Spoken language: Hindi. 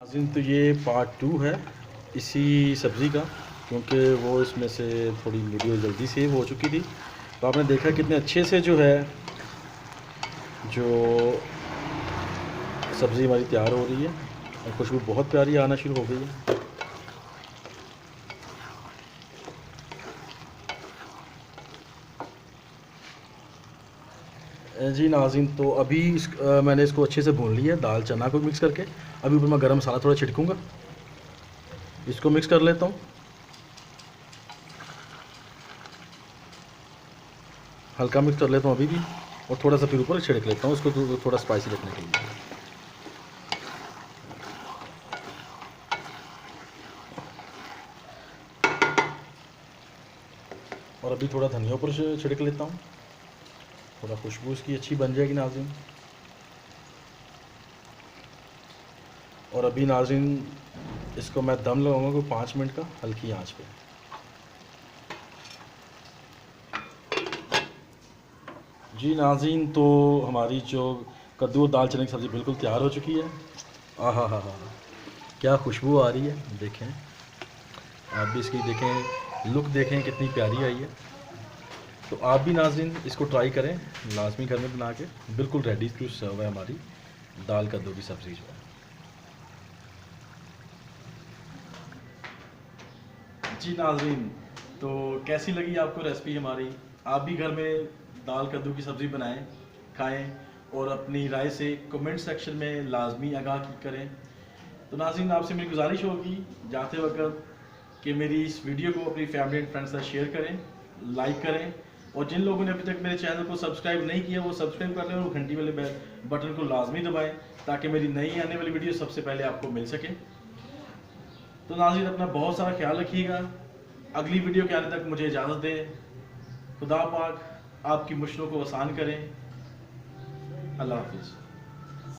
नाज़रीन, तो ये पार्ट 2 है इसी सब्ज़ी का, क्योंकि वो इसमें से थोड़ी वीडियो जल्दी सेव हो चुकी थी। तो आपने देखा कितने अच्छे से जो है जो सब्ज़ी हमारी तैयार हो रही है और खुशबू बहुत प्यारी आना शुरू हो गई है। जी नाज़रीन, तो अभी मैंने इसको अच्छे से भून लिया है दाल चना को मिक्स करके। अभी ऊपर मैं गरम मसाला थोड़ा छिड़कूँगा, इसको मिक्स कर लेता हूँ। हल्का मिक्स कर लेता हूँ अभी भी, और थोड़ा सा फिर ऊपर छिड़क लेता हूँ इसको थोड़ा स्पाइसी रखने के लिए। और अभी थोड़ा धनिया ऊपर से छिड़क लेता हूँ, थोड़ा खुशबू इसकी अच्छी बन जाएगी नाज़रीन। और अभी नाज़रीन इसको मैं दम लगाऊंगा कोई 5 मिनट का हल्की आंच पे। जी नाज़रीन, तो हमारी जो कद्दू और दाल चने की सब्ज़ी बिल्कुल तैयार हो चुकी है। आहा हा हा, क्या खुशबू आ रही है, देखें आप भी इसकी देखें, लुक देखें कितनी प्यारी आई है। तो आप भी नाज़रीन इसको ट्राई करें लाजमी घर में बना के। बिल्कुल रेडी टू सर्व है हमारी दाल कद्दू की सब्ज़ी जो है। जी नाज़रीन, तो कैसी लगी आपको रेसिपी हमारी? आप भी घर में दाल कद्दू की सब्ज़ी बनाएं, खाएं और अपनी राय से कमेंट सेक्शन में लाजमी आगाह करें। तो नाज़रीन, आपसे मेरी गुजारिश होगी जाते वक्त कि मेरी इस वीडियो को अपनी फैमिली एंड फ्रेंड्स के साथ शेयर करें, लाइक करें, और जिन लोगों ने अभी तक मेरे चैनल को सब्सक्राइब नहीं किया वो सब्सक्राइब कर लें और घंटी वाले बटन को लाजमी दबाएं ताकि मेरी नई आने वाली वीडियो सबसे पहले आपको मिल सके। तो नाज़रीन, अपना बहुत सारा ख्याल रखिएगा। अगली वीडियो के आने तक मुझे इजाज़त दें। खुदा पाक आपकी मुश्किलों को आसान करें। अल्लाह हाफिज़।